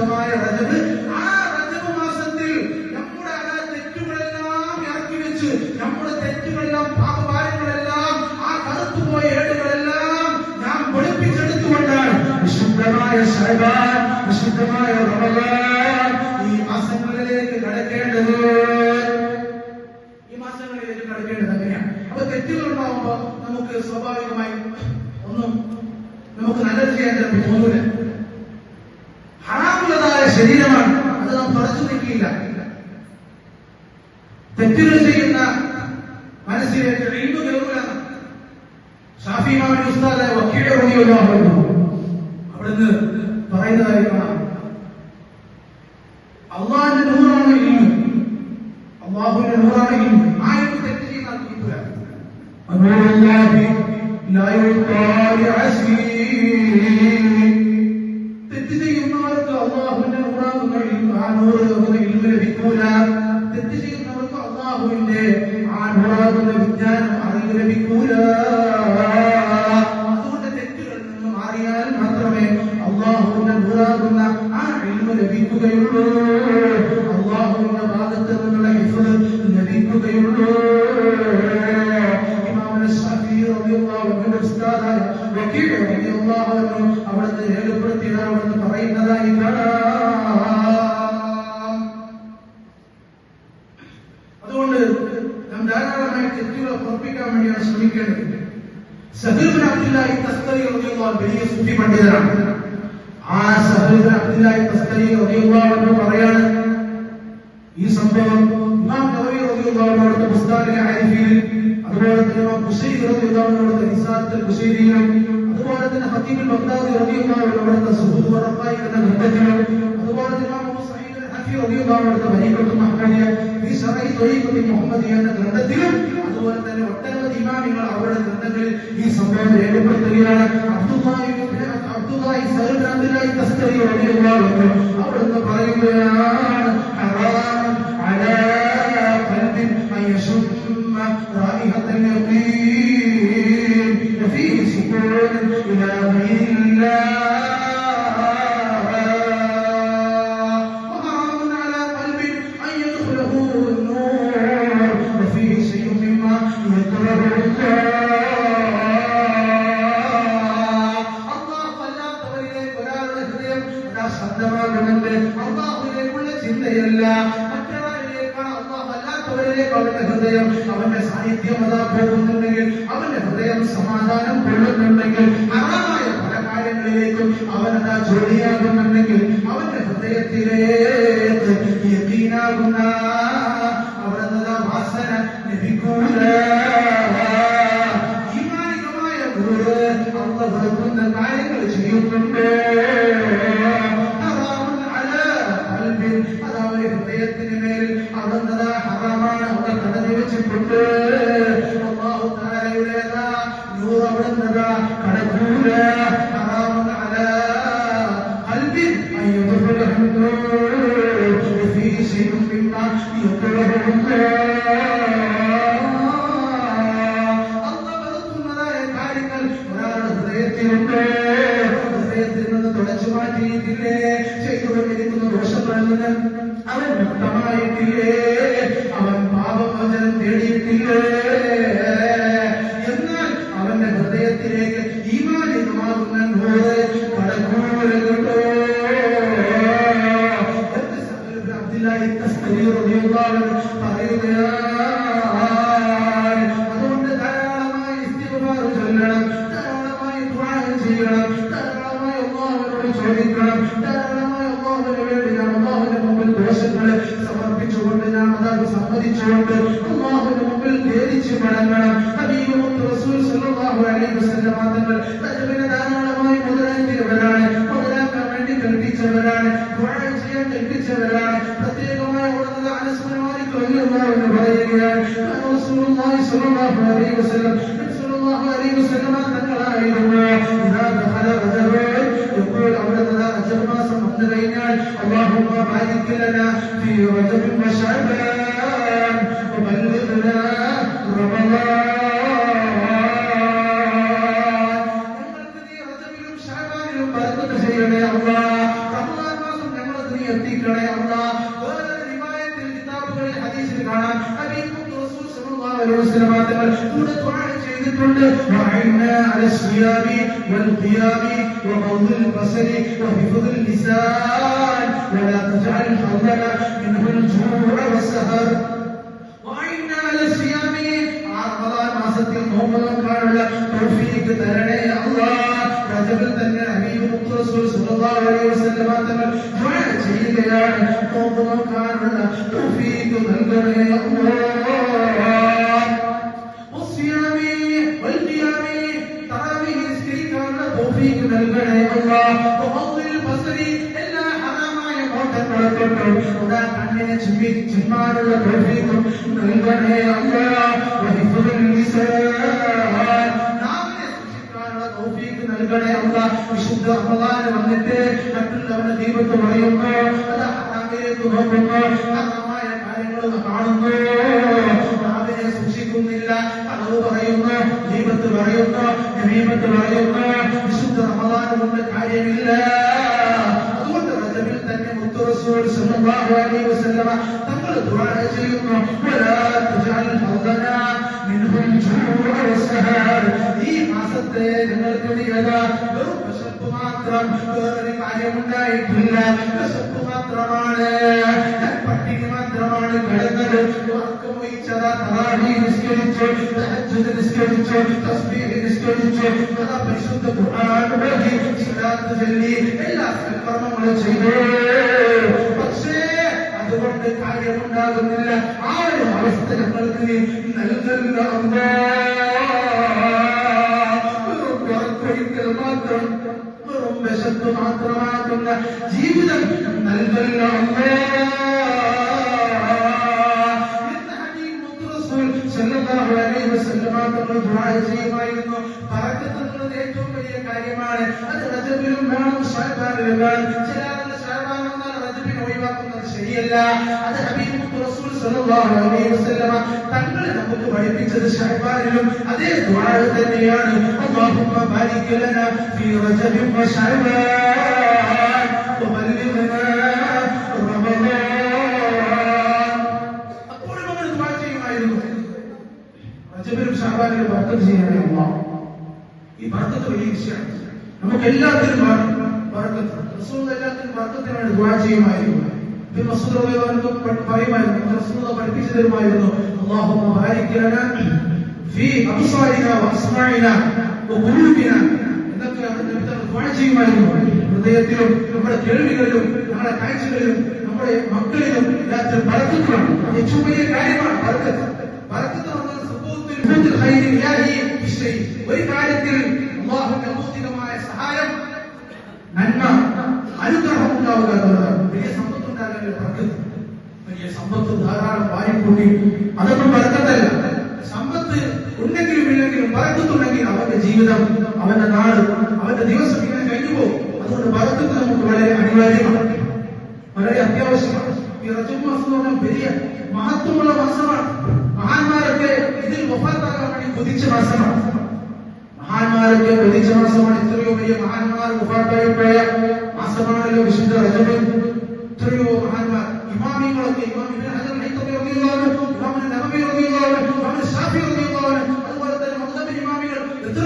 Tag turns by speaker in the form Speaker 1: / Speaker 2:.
Speaker 1: പരിശുദ്ധമായ റജബ്, ആ റജബ് മാസത്തിൽ നമ്മുടെ തെറ്റുകളെല്ലാം ഇറക്കി വെച്ച്, നമ്മുടെ തെറ്റുകളെല്ലാം പാപഭാരങ്ങളെല്ലാം ആ കറുത്തുപോയ ഏടുകളെല്ലാം നാം വെളുപ്പിച്ചെടുത്തുകൊണ്ടാണ് വിശുദ്ധമായ ശഅബാൻ, വിശുദ്ധമായ റമളാൻ ഈ മാസങ്ങളിലേക്ക് കടക്കേണ്ടത്. ഈ മാസങ്ങളിലേക്ക് കടക്കേണ്ടത് അങ്ങനെയാണ്. അപ്പൊ തെറ്റുകൾ ഉണ്ടാവുമ്പോൾ നമുക്ക് സ്വാഭാവികമായും ഒന്നും നമുക്ക് നല്ലത് ചെയ്യാൻ തോന്നൂല. ഹറാമുള്ളതായ ശരീരമാണ്, അത് നാം തുടച്ചു നീക്കിയില്ല. തെറ്റുകൾ ചെയ്യുന്ന മനസ്സിലേക്ക് ഇൽമു കയറൂല. ഷാഫി ഇമാമിന്റെ ഉസ്താദായ വക്കീൽ റളിയല്ലാഹു അൻഹു അവിടുന്ന് പറയുന്നതായി കാണാം, അള്ളാഹുവിന്റെ നൂറാണ് ഇൽമു, അള്ളാഹുവിന്റെ നൂറാണ് ഇൽമു. ആ ഇൽമു തെറ്റ് ചെയ്യുന്ന കിട്ടൂല. തെറ്റ് ചെയ്യുന്നവർക്ക് അള്ളാഹുവിന്റെ നൂറാകുന്ന ആ നൂറ് ഇൽമു ലഭിക്കൂല. തെറ്റ് ചെയ്യുന്നവർക്ക് അള്ളാഹുവിന്റെ ആ നൂറാകുന്ന വിജ്ഞാനം അറിവ് ലഭിക്കൂല. അതുകൊണ്ട് തെറ്റുകളിൽ നിന്ന് മാറിയാൽ മാത്രമേ അള്ളാഹുവിന്റെ നൂറാകുന്ന ആ ഇൽമു ലഭിക്കുകയുള്ളൂ, അള്ളാഹുവിന്റെ ഭാഗത്ത് നിന്നുള്ള ഹിഫ്ള് ലഭിക്കുകയുള്ളൂ. അവിടുന്ന് രേഖപ്പെടുത്തിയത് അവിടുന്ന് പറയുന്നതായി കാണാം. അതുകൊണ്ട് നാം ധാരാളമായി തെറ്റുകളെ പുറപ്പിക്കാൻ വേണ്ടിയാണ് ശ്രമിക്കേണ്ടത്. സഹീർ ബിൻ അബ്ദുല്ലാഹി തസ്കരി റളിയല്ലാഹു അൻഹു വലിയ സൂഫി പണ്ഡിതനാണ്. ആ സഹീർ ബിൻ അബ്ദുല്ലാഹി തസ്കരി റളിയല്ലാഹു അൻഹു പറയാണ്, ഈ സംഭവം ഇമാം നവവി റളിയല്ലാഹു അൻഹു അവിടുത്തെ ബുസ്താനിലെ ആരിഫീൽ, അതുപോലെ തന്നെ ഇമാം ഖുശൈരി റളിയല്ലാഹു അൻഹു അവിടുത്തെ റിസാലത്തുൽ ഖുശൈരിയിലും, അതുപോലെ തന്നെ ഖതീബുൽ ബഗ്ദാദി റളിയല്ലാഹു അൻഹു അവിടുത്തെ സുഹൂദ് വറഖായിഖ് എന്ന ഗ്രന്ഥത്തിലും, അതുപോലെ തന്നെ ഇമാം അബൂ സഈദ് അൽ ഹനഫി റളിയല്ലാഹു അൻഹു അവിടുത്തെ തരീഖത്തുൽ മുഹമ്മദിയ ഫീ ശറഈ തരീഖത്തുൽ മുഹമ്മദിയ എന്ന ഗ്രന്ഥത്തിലും, അതുപോലെ തന്നെ ഒട്ടനവധി ഇമാമികൾ അവരുടെ ഗ്രന്ഥങ്ങളിൽ ഈ സംഭവം രേഖപ്പെടുത്തുകയാണ്. അബ്ദുല്ലാഹി സഹീർ ബിൻ അബ്ദുല്ലാഹി തസ്കരി റളിയല്ലാഹു അൻഹു അവിടുന്ന് പറയുകയാണ്, ഹറാം അലാ ഖൽബിൻ അൻ യശുമ്മ റായിഹത്തൽ യഖീൻ ഫീഹി സുകൂൻ ഇലാ ഗൈരില്ലാഹ്. അള്ളാഹുവിലേക്കുള്ള ചിന്തയല്ല, മറ്റൊരാളിലേക്കാണ്. അള്ളാഹു അല്ലാത്തവരിലേക്ക് അവന്റെ ഹൃദയം, അവന്റെ സാന്നിധ്യം അതാ പോകുന്നുണ്ടെങ്കിൽ, അവന്റെ ഹൃദയം സമാധാനം കൊള്ളുന്നുണ്ടെങ്കിൽ, ഹറാമായ പല കാര്യങ്ങളിലേക്കും അവനതാ ജോലിയാകുന്നുണ്ടെങ്കിൽ, അവന്റെ ഹൃദയത്തിലേക്ക് യഖീനാകുന്ന അവിടുന്നതാ വാസന ലഭിക്കൂല. ഈമാനികമായ ഗുരു അള്ളാഹു വെറുക്കുന്ന കാര്യങ്ങൾ ചെയ്യുന്നുണ്ട്. ഹൃദയത്തിന് മേൽ അവിടുന്നതാ ഹറാമാണ് അവിടെ തടഞ്ഞു വെച്ചിട്ടുണ്ട്. അല്ലാഹു തആലയുടേതാ നൂർ അവിടുന്നതാ കടക്കൂല. ഹറാമുൻ അലാ ഖൽബിൻ അയ്യുദ്ഖിലഹു ഫീ ശൈഇൻ മിമ്മാ യക്റഹു. അല്ലാഹു വെറുക്കുന്നതായ കാര്യങ്ങൾ ഒരാളുടെ ഹൃദയത്തിലുണ്ട്. ഹൃദയത്തിൽ നിന്ന് തുടച്ചു മാറ്റിയിട്ടില്ലേ? ചെയ്തുകൊണ്ടിരിക്കുന്ന ദോഷങ്ങളിൽ നിന്ന് അവൻ മുക്തമായിട്ടില്ലേ? അവൻ പാപമോചനം തേടിയിട്ടില്ലേ? എന്നാൽ അവന്റെ ഹൃദയത്തിലേക്ക് ഈമാനികമാകുന്ന നൂറ് കടക്കൂലല്ലോ. അബ്ദുല്ലാഹി തസ്കരി റളിയല്ലാഹു അൻഹു പറയുകയാണ്, അതുകൊണ്ട് ധാരാളമായി ഇസ്തിഗ്ഫാർ ചൊല്ലണം, ധാരാളമായി ദുആ ചെയ്യണം, ധാരാളമായി അല്ലാഹുവിനോട് ചോദിക്കണം, ധാരാളമായി അല്ലാഹുവിന് വേണ്ടി നാം അല്ലാഹുവിന്റെ മുമ്പിൽ ദോഷങ്ങളെ സമർപ്പിച്ചുകൊണ്ട് നാം അതാത് സമ്മതിച്ചുകൊണ്ട് അല്ലാഹുവിന്റെ മുമ്പിൽ ഖേദിച്ച് മടങ്ങണം. ഹബീബ് മുത്ത് റസൂൽ സ്വല്ലല്ലാഹു അലൈഹി വസല്ലം തങ്ങൾ റജബിനെ ധാരാളമായി മുതലാക്കിയവരാണ്, മുതലാക്കാൻ വേണ്ടി കൽപ്പിച്ചവരാണ്, ദുആ ചെയ്യാൻ കൽപ്പിച്ചവരാണ്. പ്രത്യേകമായി അവിടുന്ന് അനസ് ബിൻ മാലിക് റളിയല്ലാഹു അൻഹു പറയുകയാണ്, റസൂലുള്ളാഹി സ്വല്ലല്ലാഹു അലൈഹി വസല്ലം തങ്ങളായിരുന്നു ഇദാ ദഖല റജബ് യഖൂൽ അവിടുന്ന് റജബ് മാസം വന്നു കഴിഞ്ഞാൽ അല്ലാഹുമ്മ ബാരിക് ലനാ ഫീ റജബ് വശഅബാൻ വബല്ലിഗ്നാ റമളാൻ. ഞങ്ങൾക്ക് നീ റജബിലും ശഅബാനിലും ബർക്കത്ത് ചെയ്യണേ അല്ലാഹ്. റമളാൻ മാസം ഞങ്ങൾ എത്തിക്കണേ അല്ലാഹ്. വേറെ റിവായത്തിൽ കിതാബുകളിൽ ഹദീസിൽ കാണാം ഹബീബ് റസൂൽ സല്ലല്ലാഹു അലൈഹി വസല്ലം തങ്ങൾ ദുആ ചെയ്തിട്ടുണ്ട് വഅഇന്നാ അല സിയാബി വൽ ഖിയാബി വഖൗദിൽ ബസരി വഹിഫ്ദിൽ ലിസാൻ വലാ തജഅൽ ഹദന മിൻഹുൽ ജൂഅ വസ്സഹർ. വഅഇന്നാ അല സിയാബി റമദാൻ മാസത്തിൽ നോമ്പ് നോക്കാനുള്ള തൗഫീഖ് തരണേ അല്ലാഹ്. റജബിൽ തന്നെ ഹബീബ് റസൂൽ സല്ലല്ലാഹു അലൈഹി വസല്ലം തങ്ങൾ ദുആ ചെയ്യുകയാണ് നോമ്പ് നോക്കാനുള്ള തൗഫീഖ് നൽകണേ അല്ലാഹ്. നൽകണേ അല്ലാഹ്. എല്ലാ ഹറാമായ മോട്ടങ്ങളൊക്കെ കണ്ണിനെ ചിമ്മാനുള്ള തൗഫീഖും നൽകണേ അല്ലാഹ്. നാവിനെ സൂക്ഷിക്കാനുള്ള തൗഫീഖ് നൽകണേ അല്ലാഹ്. വിശുദ്ധ റമദാൻ വന്നിട്ട് മറ്റുള്ളവരുടെ ദീപത്ത് പറയുന്നു, അത് ഹറാമിലേക്ക് നോക്കുന്നു, ഹറാമായ കാര്യങ്ങൾ കാണുന്നു, നാവിനെ സൂക്ഷിക്കുന്നില്ല, കളവ് പറയുന്നു, ദീപത്ത് പറയുന്നു, നമീമത്ത് പറയുന്നു. വിശുദ്ധ റമദാൻ കൊണ്ട് കാര്യമില്ല. അതുകൊണ്ട് റജബിൽ തന്നെ മുത്തു റസൂൽ സല്ലല്ലാഹു അലൈഹി വസല്ലമ തങ്ങൾ ദുആ ചെയ്യുന്നു, വലാ തജഅൽ ഹദന മിൻഹുൽ ജൂഅ വസ്സഹർ. ഈ മാസത്തെ ഞങ്ങൾക്ക് നീയതാ വെറും വിശപ്പ് മാത്രം, വേറൊരു കാര്യമുണ്ടായിട്ടില്ല. വിശപ്പ് മാത്രമാണ്, പട്ടിണി മാത്രമാണ് കിടന്നത്. ഉറക്കമൊഴിച്ചതാ തറാവീഹ് നിസ്കരിച്ചു, തഹജ്ജുദ് നിസ്കരിച്ചു, തസ്ബീഹ് നിസ്കരിച്ചു, പരിശുദ്ധ ഖുർആൻ ഓതി, സ്വലാത്ത് ചൊല്ലി, എല്ലാ സൽക്കർമ്മങ്ങളും ചെയ്തു. പക്ഷേ അതുകൊണ്ട് കാര്യമുണ്ടാകുന്നില്ല. ആ ഒരു അവസ്ഥ ഞങ്ങൾക്ക് നൽകല്ല വെറും ഉറക്കൊഴിക്കൽ മാത്രം, വെറും വിശപ്പ് മാത്രമാകുന്ന ജീവിതം നൽകല്ല സല്ലല്ലാഹു അലൈഹി വസല്ലം തങ്ങൾ ദുആ ചെയ്യുമായിരുന്നു. ബറക്കത്ത് എന്നുള്ളത് ഏറ്റവും വലിയ കാര്യമാണ്. അത് റജബിലും വേണം, ശഅബാനിലും വേണം. ചില ആളുകൾ ശഅബാൻ വന്നാൽ റജബിനെ ഒഴിവാക്കുന്നത് ശരിയല്ല. അത് ഹബീബ് റസൂൽ സല്ലല്ലാഹു അലൈഹി വസല്ലം തങ്ങൾ നമുക്ക് പഠിപ്പിച്ചത് ശഅബാനിലും അതേ ദുആ തന്നെയാണ്. അല്ലാഹുമ്മ ബാരിക് ലനാ ഫീ റജബിൻ വ ശഅബാൻ വബല്ലിഗ്നാ റമളാൻ. അപ്പോൾ നമ്മൾ ദുആ ചെയ്യുമായിരുന്നു, റജബിലും ശഅബാനിലും ബർക്കത്ത് ചെയ്യണേ അല്ലാഹ്. ഈ ബർക്കത്ത് വലിയ വിഷയമാണ്. നമുക്ക് എല്ലാത്തിനും ബർക്കത്ത്, റസൂൽ എല്ലാത്തിനും ബർക്കത്തിനാണ് ദുആ ചെയ്യുമായിരുന്നു. ഇബ്നു മസ്ഊദ് റളിയല്ലാഹു അൻഹു പറയുമായിരുന്നു, റസൂൽ പഠിപ്പിച്ചു തരുമായിരുന്നു, അല്ലാഹുമ്മ ബാരിക് ലനാ ഫീ അബ്സാരിനാ വഅസ്മാഇനാ വഖുലൂബിനാ. എന്നൊക്കെ അവർ ദുആ ചെയ്യുമായിരുന്നു. ഹൃദയത്തിലും നമ്മുടെ കേൾവികളിലും നമ്മുടെ കാഴ്ചകളിലും നമ്മുടെ മക്കളിലും എല്ലാത്തിനും ബർക്കത്താണ്. ഏറ്റവും വലിയ കാര്യമാണ് ബർക്കത്ത്. ബർക്കത്ത് ഒരു കാര്യത്തിൽ അല്ലാഹുവിന്റെ ഭൗതികമായ സഹായം, നന്മ, അനുഗ്രഹം ഉണ്ടാവുക എന്നുള്ളതാണ്. വലിയ സമ്പത്ത് ഉണ്ടാകാനുള്ള ബർക്കത്ത്. വലിയ സമ്പത്ത് ധാരാളം വാരിക്കൂട്ടി അതൊന്നും ബർക്കത്തല്ല. സമ്പത്ത് ഉണ്ടെങ്കിലും ഇല്ലെങ്കിലും ബർക്കത്തുണ്ടെങ്കിൽ അവന്റെ ജീവിതം, അവന്റെ നാട്, അവന്റെ ദിവസം ഇങ്ങനെ കഴിഞ്ഞു പോകും. അതുകൊണ്ട് ബർക്കത്ത് നമുക്ക് വളരെ അനിവാര്യമാണ്, വളരെ അത്യാവശ്യമാണ്. ഈ റജബ് മാസം എന്ന് പറഞ്ഞാൽ വലിയ മഹത്വമുള്ള മാസമാണ്. മഹാന്മാരൊക്കെ ഇതിൽ വഫാത്താകാൻ വേണ്ടി കൊതിച്ച മാസമാണ്. മഹാന്മാരൊക്കെ കൊതിച്ച മാസമാണ്. എത്രയോ വലിയ മഹാന്മാർ വഫാത്തായി പോയ മാസമാണല്ലോ വിശുദ്ധ റജബ്. എത്രയോ മഹാന്മാർ, ഇമാമികളൊക്കെ, ഇമാം ഇബ്നു ഹജർ ഹൈതമി റളിയല്ലാഹു അൻഹു, ഇമാം നവവി റളിയല്ലാഹു അൻഹു, ഇമാം ശാഫി റളിയല്ലാഹു അൻഹു,